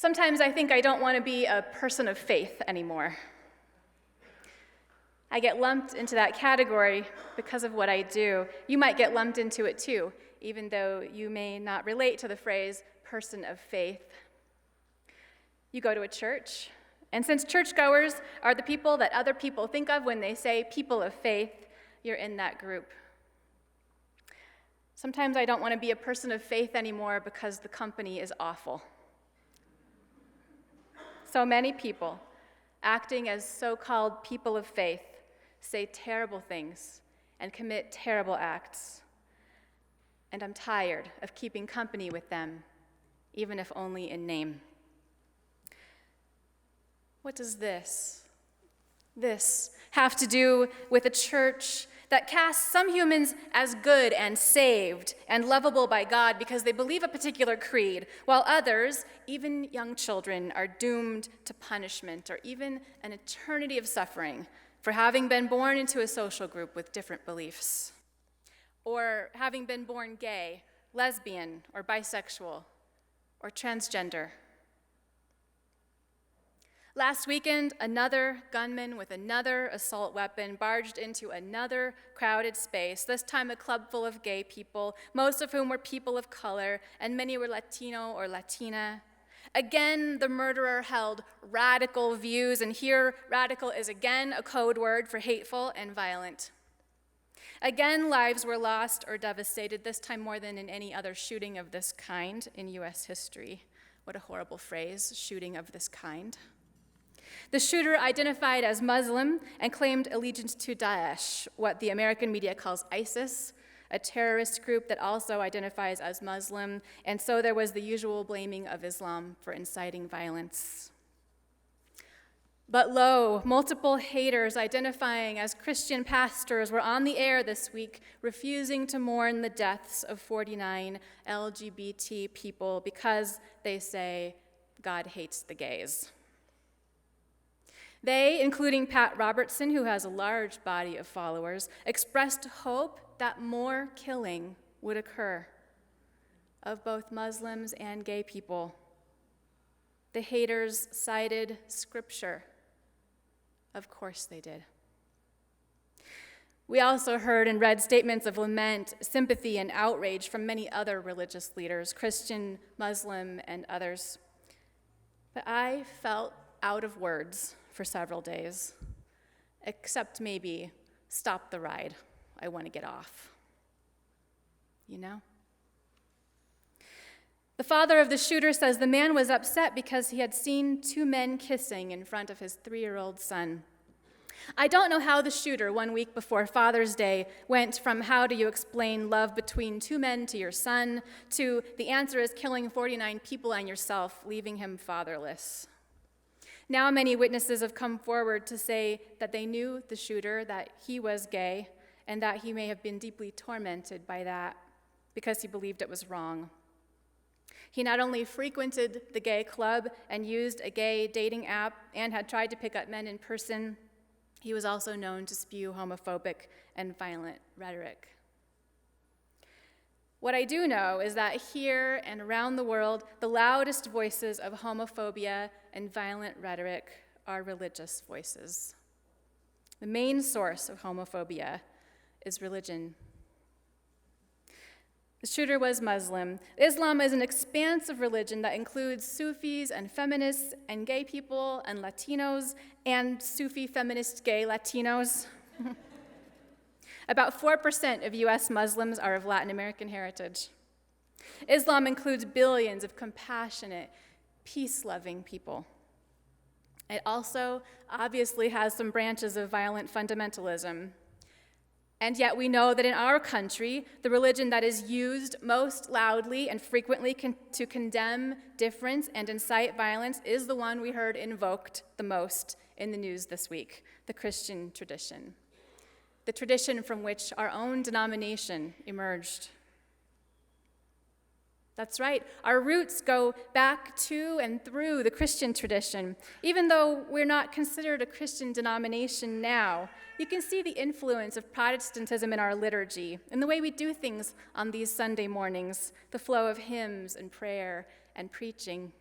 Sometimes I think I don't want to be a person of faith anymore. I get lumped into that category because of what I do. You might get lumped into it too, even though you may not relate to the phrase person of faith. You go to a church, and since churchgoers are the people that other people think of when they say people of faith, you're in that group. Sometimes I don't want to be a person of faith anymore because the company is awful. So many people, acting as so-called people of faith, say terrible things and commit terrible acts. And I'm tired of keeping company with them, even if only in name. What does this have to do with a church that casts some humans as good and saved and lovable by God because they believe a particular creed, while others, even young children, are doomed to punishment or even an eternity of suffering for having been born into a social group with different beliefs, or having been born gay, lesbian, or bisexual, or transgender? Last weekend, another gunman with another assault weapon barged into another crowded space, this time a club full of gay people, most of whom were people of color, and many were Latino or Latina. Again, the murderer held radical views, and here, radical is again a code word for hateful and violent. Again, lives were lost or devastated, this time more than in any other shooting of this kind in U.S. history. What a horrible phrase, shooting of this kind. The shooter identified as Muslim and claimed allegiance to Daesh, what the American media calls ISIS, a terrorist group that also identifies as Muslim, and so there was the usual blaming of Islam for inciting violence. But lo, multiple haters identifying as Christian pastors were on the air this week, refusing to mourn the deaths of 49 LGBT people because, they say, God hates the gays. They, including Pat Robertson, who has a large body of followers, expressed hope that more killing would occur of both Muslims and gay people. The haters cited scripture. Of course they did. We also heard and read statements of lament, sympathy, and outrage from many other religious leaders, Christian, Muslim, and others. But I felt out of words for several days, except maybe stop the ride, I want to get off. You know? The father of the shooter says the man was upset because he had seen two men kissing in front of his 3-year-old son. I don't know how the shooter, 1 week before Father's Day, went from how do you explain love between two men to your son to the answer is killing 49 people and yourself, leaving him fatherless. Now many witnesses have come forward to say that they knew the shooter, that he was gay, and that he may have been deeply tormented by that because he believed it was wrong. He not only frequented the gay club and used a gay dating app and had tried to pick up men in person, he was also known to spew homophobic and violent rhetoric. What I do know is that here and around the world, the loudest voices of homophobia and violent rhetoric are religious voices. The main source of homophobia is religion. The shooter was Muslim. Islam is an expansive religion that includes Sufis and feminists and gay people and Latinos and Sufi feminist gay Latinos. About 4% of US Muslims are of Latin American heritage. Islam includes billions of compassionate, peace-loving people. It also obviously has some branches of violent fundamentalism. And yet we know that in our country, the religion that is used most loudly and frequently to condemn difference and incite violence is the one we heard invoked the most in the news this week, the Christian tradition. The tradition from which our own denomination emerged. That's right, our roots go back to and through the Christian tradition. Even though we're not considered a Christian denomination now, you can see the influence of Protestantism in our liturgy, in the way we do things on these Sunday mornings, the flow of hymns and prayer and preaching.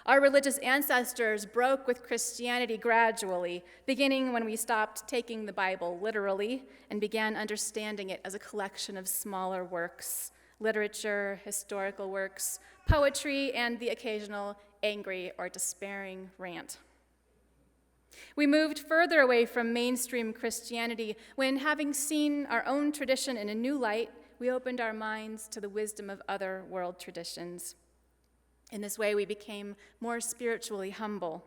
Our religious ancestors broke with Christianity gradually, beginning when we stopped taking the Bible literally and began understanding it as a collection of smaller works, literature, historical works, poetry, and the occasional angry or despairing rant. We moved further away from mainstream Christianity when, having seen our own tradition in a new light, we opened our minds to the wisdom of other world traditions. In this way, we became more spiritually humble.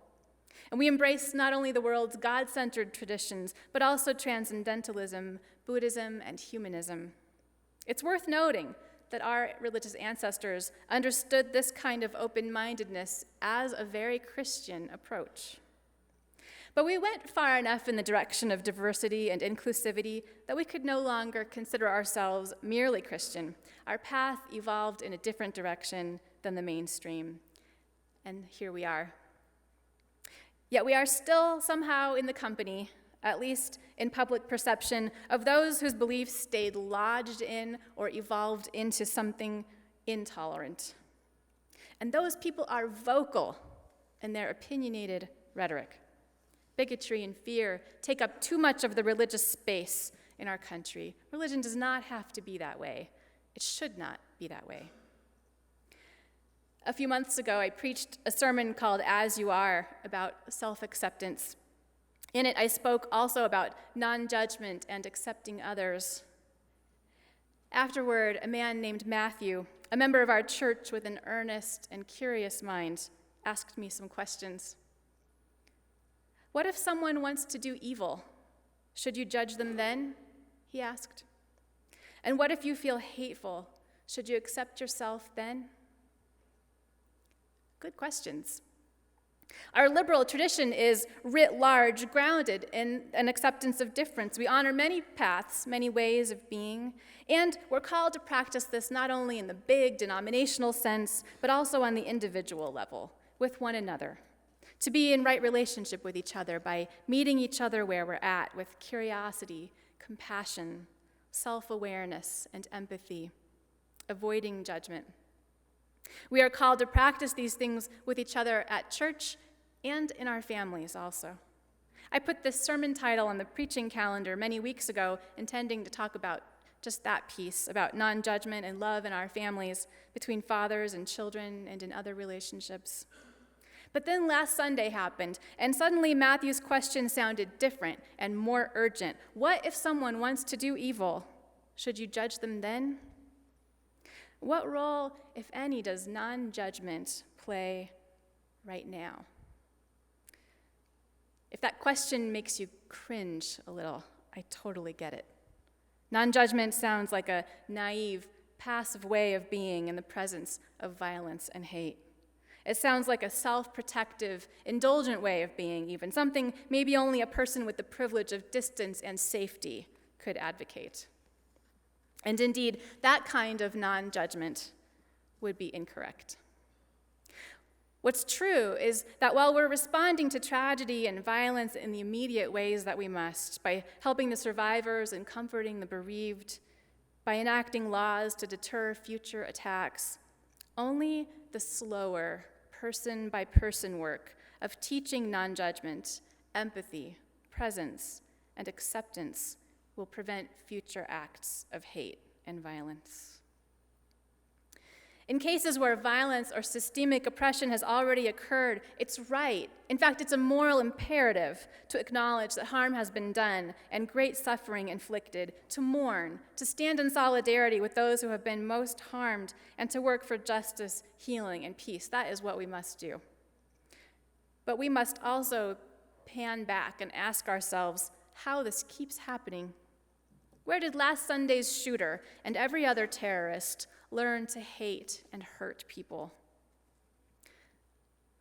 And we embraced not only the world's God-centered traditions, but also transcendentalism, Buddhism, and humanism. It's worth noting that our religious ancestors understood this kind of open-mindedness as a very Christian approach. But we went far enough in the direction of diversity and inclusivity that we could no longer consider ourselves merely Christian. Our path evolved in a different direction than the mainstream, and here we are. Yet we are still somehow in the company, at least in public perception, of those whose beliefs stayed lodged in or evolved into something intolerant. And those people are vocal in their opinionated rhetoric. Bigotry and fear take up too much of the religious space in our country. Religion does not have to be that way. It should not be that way. A few months ago, I preached a sermon called As You Are about self-acceptance. In it, I spoke also about non-judgment and accepting others. Afterward, a man named Matthew, a member of our church with an earnest and curious mind, asked me some questions. What if someone wants to do evil? Should you judge them then? He asked. And what if you feel hateful? Should you accept yourself then? Good questions. Our liberal tradition is writ large grounded in an acceptance of difference. We honor many paths, many ways of being, and we're called to practice this not only in the big denominational sense, but also on the individual level, with one another. To be in right relationship with each other by meeting each other where we're at with curiosity, compassion, self-awareness, and empathy, avoiding judgment. We are called to practice these things with each other at church and in our families also. I put this sermon title on the preaching calendar many weeks ago, intending to talk about just that piece, about non-judgment and love in our families, between fathers and children and in other relationships. But then last Sunday happened, and suddenly Matthew's question sounded different and more urgent. What if someone wants to do evil? Should you judge them then? What role, if any, does non-judgment play right now? If that question makes you cringe a little, I totally get it. Non-judgment sounds like a naive, passive way of being in the presence of violence and hate. It sounds like a self-protective, indulgent way of being even, something maybe only a person with the privilege of distance and safety could advocate. And indeed, that kind of non-judgment would be incorrect. What's true is that while we're responding to tragedy and violence in the immediate ways that we must, by helping the survivors and comforting the bereaved, by enacting laws to deter future attacks, only the slower, person-by-person work of teaching non-judgment, empathy, presence, and acceptance will prevent future acts of hate and violence. In cases where violence or systemic oppression has already occurred, it's right, in fact, it's a moral imperative to acknowledge that harm has been done and great suffering inflicted, to mourn, to stand in solidarity with those who have been most harmed, and to work for justice, healing, and peace. That is what we must do. But we must also pan back and ask ourselves how this keeps happening. Where did last Sunday's shooter and every other terrorist learn to hate and hurt people?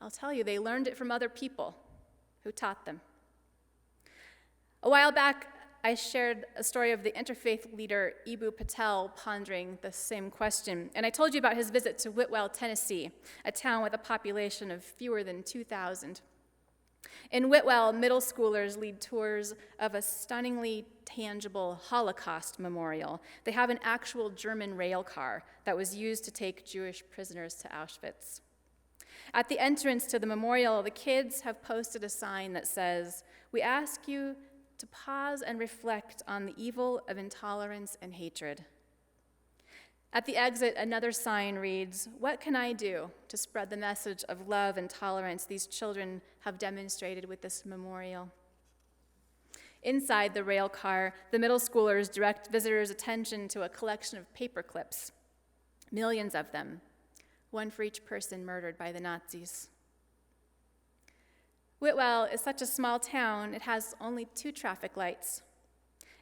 I'll tell you, they learned it from other people who taught them. A while back, I shared a story of the interfaith leader Eboo Patel pondering the same question, and I told you about his visit to Whitwell, Tennessee, a town with a population of fewer than 2,000. In Whitwell, middle schoolers lead tours of a stunningly tangible Holocaust memorial. They have an actual German rail car that was used to take Jewish prisoners to Auschwitz. At the entrance to the memorial, the kids have posted a sign that says, "We ask you to pause and reflect on the evil of intolerance and hatred." At the exit, another sign reads, "What can I do to spread the message of love and tolerance these children have demonstrated with this memorial?" Inside the rail car, the middle schoolers direct visitors' attention to a collection of paper clips, millions of them, one for each person murdered by the Nazis. Whitwell is such a small town, it has only 2 traffic lights.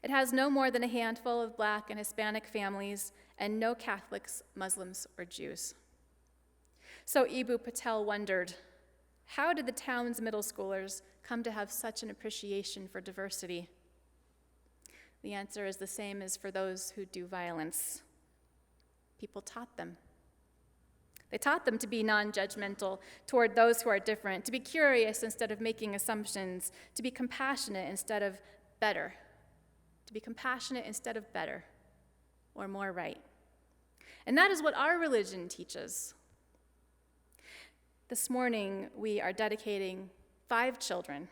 It has no more than a handful of Black and Hispanic families and no Catholics, Muslims, or Jews. So Ibu Patel wondered, how did the town's middle schoolers come to have such an appreciation for diversity? The answer is the same as for those who do violence. People taught them. They taught them to be non-judgmental toward those who are different, to be curious instead of making assumptions, to be compassionate instead of better, to be compassionate instead of better or more right. And that is what our religion teaches. This morning, we are dedicating 5 children,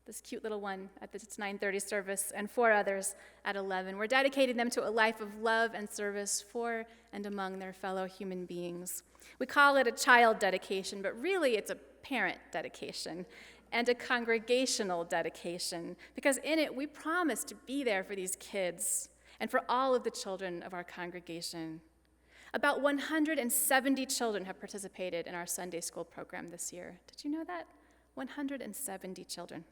this cute little one at this 9:30 service, and 4 others at 11. We're dedicating them to a life of love and service for and among their fellow human beings. We call it a child dedication, but really it's a parent dedication and a congregational dedication, because in it we promise to be there for these kids and for all of the children of our congregation. About 170 children have participated in our Sunday school program this year. Did you know that? 170 children.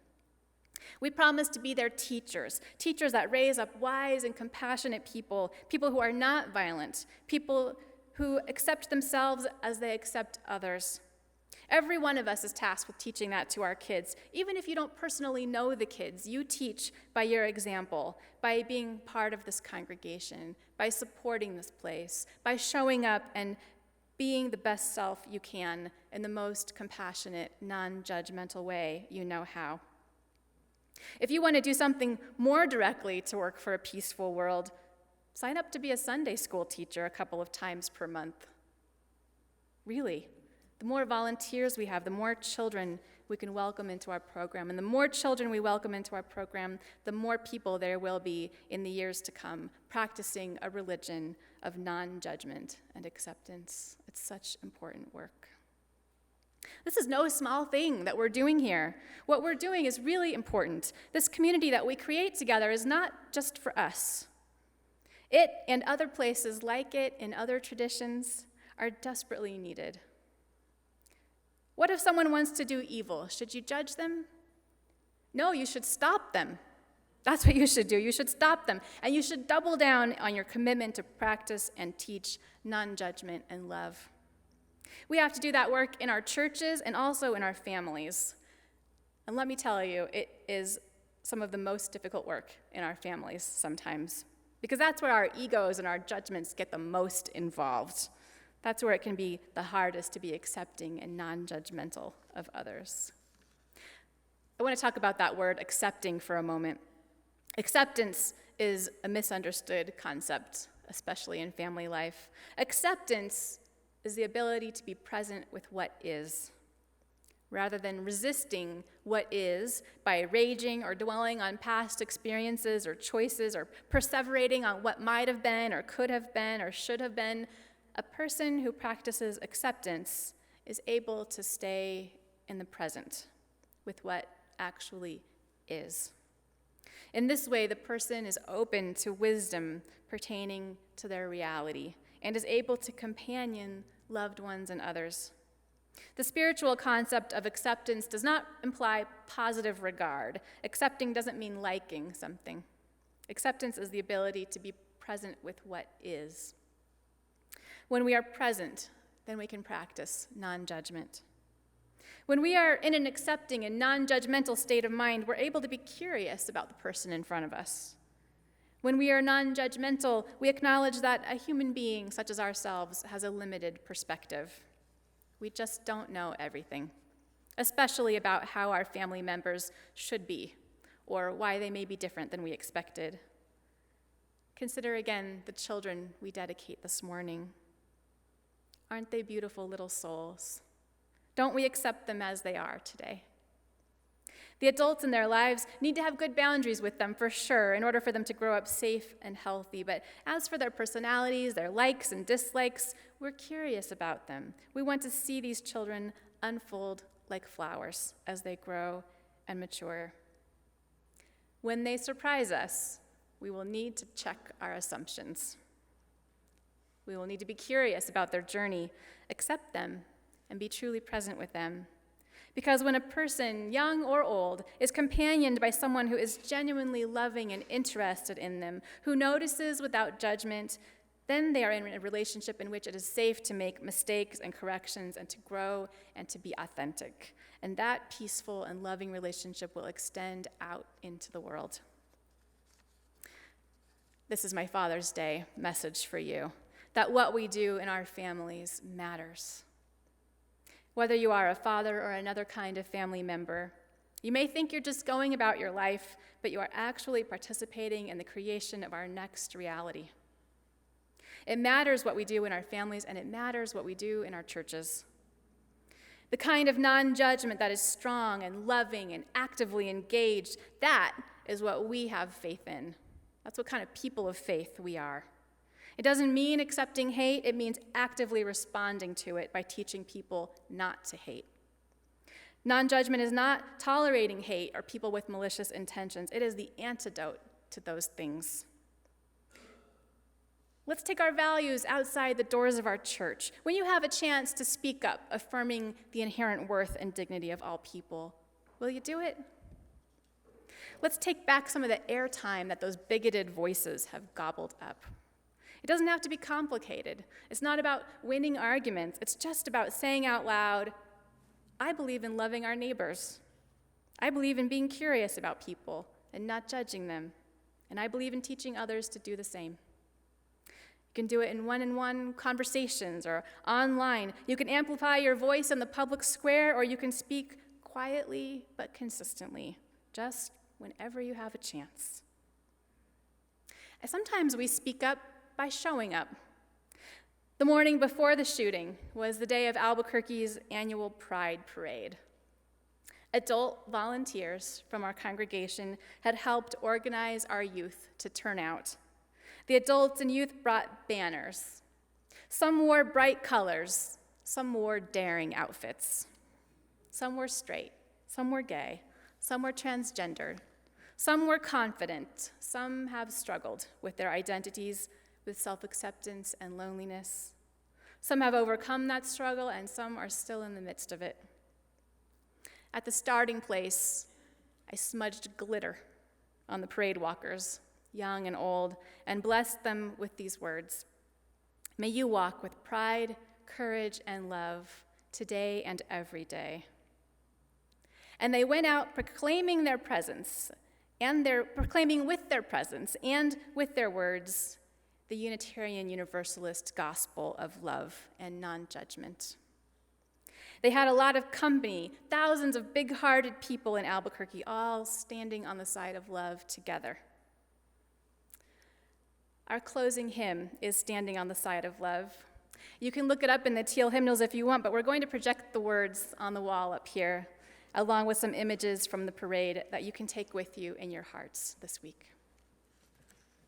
We promise to be their teachers, teachers that raise up wise and compassionate people, people who are not violent, people who accept themselves as they accept others. Every one of us is tasked with teaching that to our kids. Even if you don't personally know the kids, you teach by your example, by being part of this congregation, by supporting this place, by showing up and being the best self you can in the most compassionate, non-judgmental way you know how. If you want to do something more directly to work for a peaceful world, sign up to be a Sunday school teacher a couple of times per month. Really. The more volunteers we have, the more children we can welcome into our program. And the more children we welcome into our program, the more people there will be in the years to come practicing a religion of non-judgment and acceptance. It's such important work. This is no small thing that we're doing here. What we're doing is really important. This community that we create together is not just for us. It and other places like it in other traditions are desperately needed. What if someone wants to do evil? Should you judge them? No, you should stop them. That's what you should do. You should stop them. And you should double down on your commitment to practice and teach non-judgment and love. We have to do that work in our churches and also in our families. And let me tell you, it is some of the most difficult work in our families sometimes, because that's where our egos and our judgments get the most involved. That's where it can be the hardest to be accepting and non-judgmental of others. I want to talk about that word accepting for a moment. Acceptance is a misunderstood concept, especially in family life. Acceptance is the ability to be present with what is, rather than resisting what is by raging or dwelling on past experiences or choices or perseverating on what might have been or could have been or should have been. A person who practices acceptance is able to stay in the present with what actually is. In this way, the person is open to wisdom pertaining to their reality and is able to companion loved ones and others. The spiritual concept of acceptance does not imply positive regard. Accepting doesn't mean liking something. Acceptance is the ability to be present with what is. When we are present, then we can practice non-judgment. When we are in an accepting and non-judgmental state of mind, we're able to be curious about the person in front of us. When we are non-judgmental, we acknowledge that a human being such as ourselves has a limited perspective. We just don't know everything, especially about how our family members should be or why they may be different than we expected. Consider again the children we dedicate this morning. Aren't they beautiful little souls? Don't we accept them as they are today? The adults in their lives need to have good boundaries with them, for sure, in order for them to grow up safe and healthy. But as for their personalities, their likes and dislikes, we're curious about them. We want to see these children unfold like flowers as they grow and mature. When they surprise us, we will need to check our assumptions. We will need to be curious about their journey, accept them, and be truly present with them. Because when a person, young or old, is companioned by someone who is genuinely loving and interested in them, who notices without judgment, then they are in a relationship in which it is safe to make mistakes and corrections and to grow and to be authentic. And that peaceful and loving relationship will extend out into the world. This is my Father's Day message for you, that what we do in our families matters. Whether you are a father or another kind of family member, you may think you're just going about your life, but you are actually participating in the creation of our next reality. It matters what we do in our families, and it matters what we do in our churches. The kind of non-judgment that is strong and loving and actively engaged, that is what we have faith in. That's what kind of people of faith we are. It doesn't mean accepting hate, it means actively responding to it by teaching people not to hate. Non-judgment is not tolerating hate or people with malicious intentions. It is the antidote to those things. Let's take our values outside the doors of our church. When you have a chance to speak up, affirming the inherent worth and dignity of all people, will you do it? Let's take back some of the airtime that those bigoted voices have gobbled up. It doesn't have to be complicated. It's not about winning arguments. It's just about saying out loud, I believe in loving our neighbors. I believe in being curious about people and not judging them. And I believe in teaching others to do the same. You can do it in one-on-one conversations or online. You can amplify your voice in the public square, or you can speak quietly but consistently, just whenever you have a chance. And sometimes we speak up by showing up. The morning before the shooting was the day of Albuquerque's annual Pride Parade. Adult volunteers from our congregation had helped organize our youth to turn out. The adults and youth brought banners. Some wore bright colors, some wore daring outfits. Some were straight, some were gay, some were transgendered, some were confident, some have struggled with their identities, with self-acceptance and loneliness. Some have overcome that struggle, and some are still in the midst of it. At the starting place, I smudged glitter on the parade walkers, young and old, and blessed them with these words. May you walk with pride, courage, and love today and every day. And they went out proclaiming their presence, proclaiming with their presence and with their words, the Unitarian Universalist gospel of love and non-judgment. They had a lot of company, thousands of big-hearted people in Albuquerque, all standing on the side of love together. Our closing hymn is Standing on the Side of Love. You can look it up in the teal hymnals if you want, but we're going to project the words on the wall up here, along with some images from the parade that you can take with you in your hearts this week.